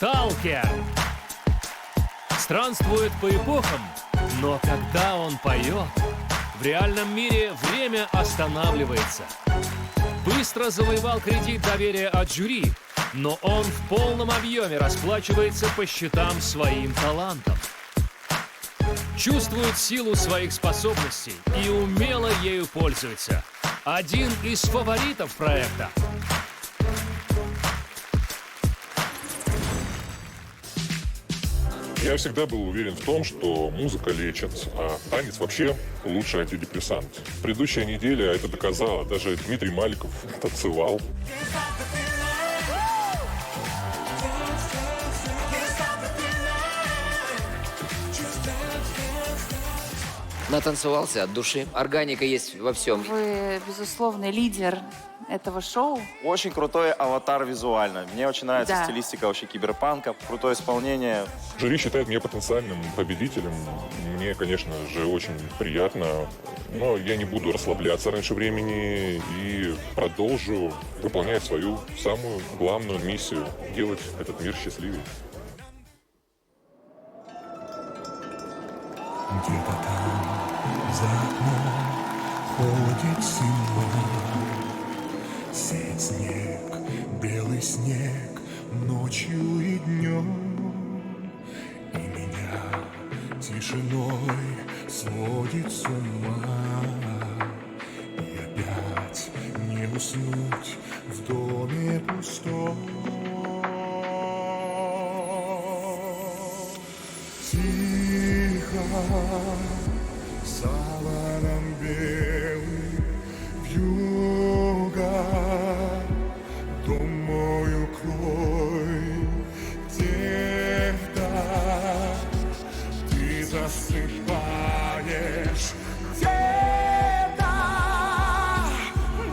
Сталкер странствует по эпохам, но когда он поет, в реальном мире время останавливается. Быстро завоевал кредит доверия от жюри, но он в полном объеме расплачивается по счетам своим талантом. Чувствует силу своих способностей и умело ею пользуется. Один из фаворитов проекта. Я всегда был уверен в том, что музыка лечит, а танец вообще лучший антидепрессант. Предыдущая неделя это доказала. Даже Дмитрий Маликов танцевал. Натанцевался от души. Органика есть во всем. Вы, безусловно, лидер этого шоу. Очень крутой аватар визуально. Мне очень нравится Да. стилистика вообще киберпанка, крутое исполнение. Жюри считает меня потенциальным победителем. Мне, конечно же, очень приятно. Но я не буду расслабляться раньше времени и продолжу выполнять свою самую главную миссию – делать этот мир счастливее. Где-то там за окном ходит зима. Сеет снег, белый снег, ночью и днем. И меня тишиной сводит с ума. И опять не уснуть в доме пустом. Тихо, саваном белым вьюга, дом мой укрой, где-то ты засыпаешь, где-то,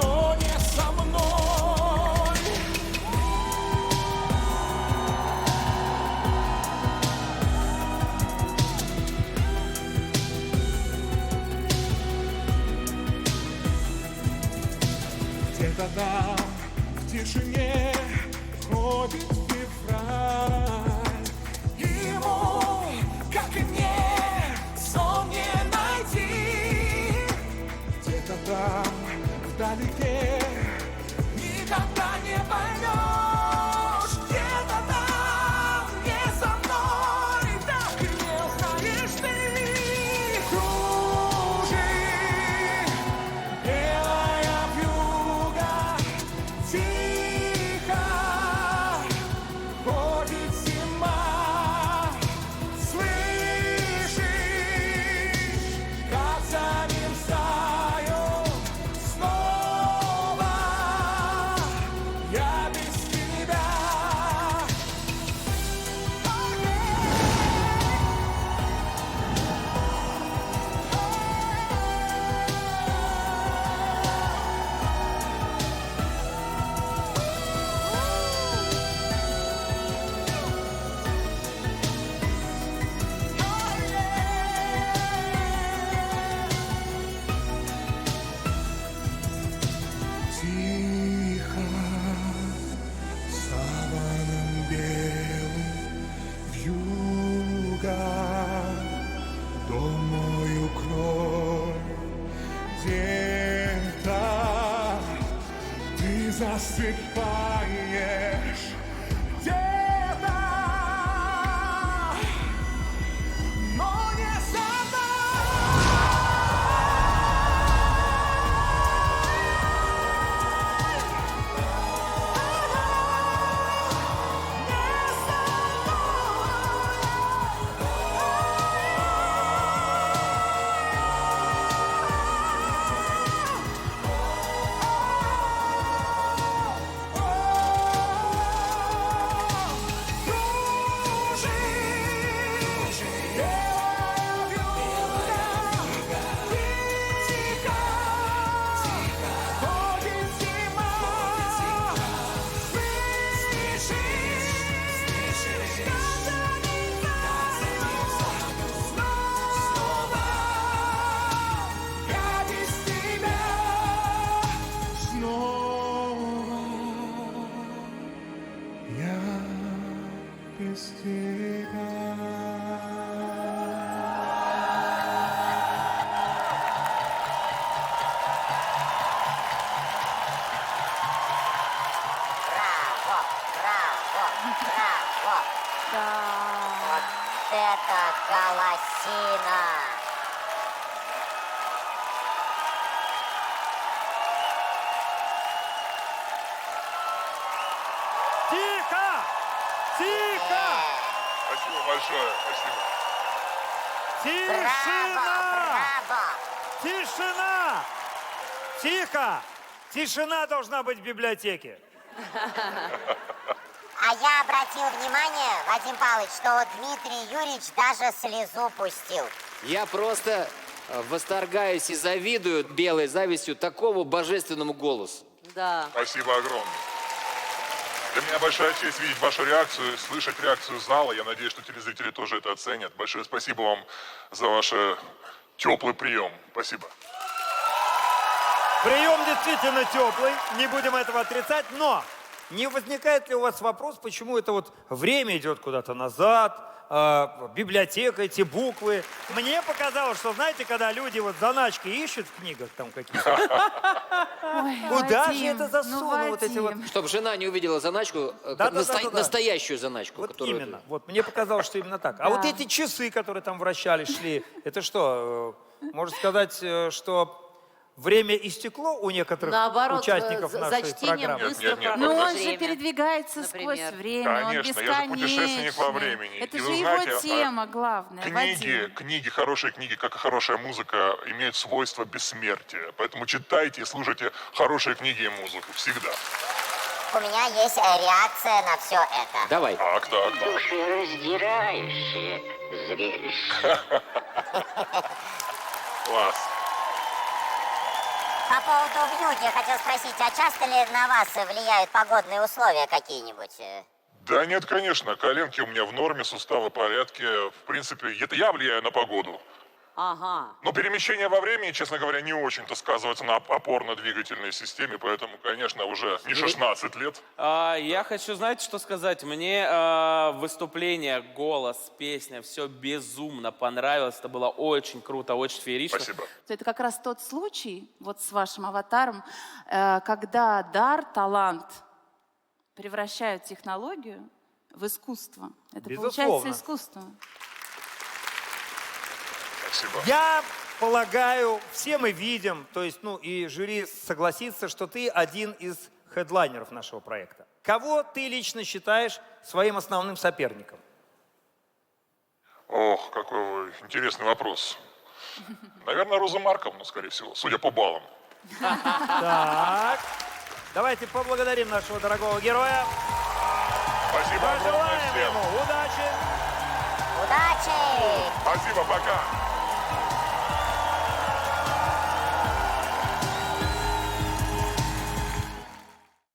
но не со мной. Где-то там в тишине ходит февраль. Ему, как и мне, сон не найти. Где-то там вдалеке никогда не поймешь. Где-то там не со мной, так и не узнаешь ты. Кружит белая вьюга, тихо ходит зима. Слышишь, как замерзаю снова я без тебя. Тихо, саваном белым вьюга, дом мой укрой, где-то ты засыпаешь, где-то, но не со мной. без тебя. Браво, браво, браво. Да. Вот это голосина. Тихо! Тихо! Спасибо большое, спасибо. Тишина! Браво. Тишина! Тихо! Тишина должна быть в библиотеке. А я обратил внимание, Вадим Павлович, что вот Дмитрий Юрьевич даже слезу пустил. Я просто восторгаюсь и завидую белой завистью такому божественному голосу. Да. Спасибо огромное. Для меня большая честь видеть вашу реакцию, слышать реакцию зала. Я надеюсь, что телезрители тоже это оценят. Большое спасибо вам за ваш теплый прием. Спасибо. Прием действительно теплый, не будем этого отрицать, но не возникает ли у вас вопрос, почему это вот время идет куда-то назад, библиотека, эти буквы? Мне показалось, что, знаете, когда люди вот заначки ищут в книгах там какие-то, Ой, куда же Вадим, это засунул вот эти вот... Вадим. Чтобы жена не увидела заначку, Да-да-да-да-да. настоящую заначку. Вот которую именно, вот мне показалось, что именно так. А вот эти часы, которые там вращались, шли, это что, можно сказать, что время истекло у некоторых Наоборот, участников за нашей чтением программы? быстро Нет, нет, проходит Ну он же время. передвигается Например. сквозь время, Конечно, он я же бесконечный. путешественник во времени. Это И же вы его знаете, тема главная, Вадим. Книги, хорошие книги, как и хорошая музыка, имеют свойство бессмертия. Поэтому читайте и слушайте хорошие книги и музыку. Всегда. У меня есть реакция на все это. Давай. Так. Душераздирающее зрелище. Класс. По поводу вьюги я хотел спросить, а часто ли на вас влияют погодные условия какие-нибудь? Да нет, конечно. Коленки у меня в норме, суставы в порядке. В принципе, это я влияю на погоду. Ага. Но перемещение во времени, честно говоря, не очень-то сказывается на опорно-двигательной системе, поэтому, конечно, уже не 16 лет. Я хочу, знаете, что сказать? Мне выступление, голос, песня, все безумно понравилось. Это было очень круто, очень феерично. Спасибо. Это как раз тот случай, вот с вашим аватаром, когда дар, талант превращают технологию в искусство. Это Безусловно. получается искусство. Спасибо. Я полагаю, все мы видим, то есть, ну и жюри согласится, что ты один из хедлайнеров нашего проекта. Кого ты лично считаешь своим основным соперником? Ох, какой вы интересный вопрос. Наверное, Роза Марковна, скорее всего, судя по баллам. Так, давайте поблагодарим нашего дорогого героя. Спасибо огромное Пожелаем всем. ему удачи. Удачи! Спасибо, пока.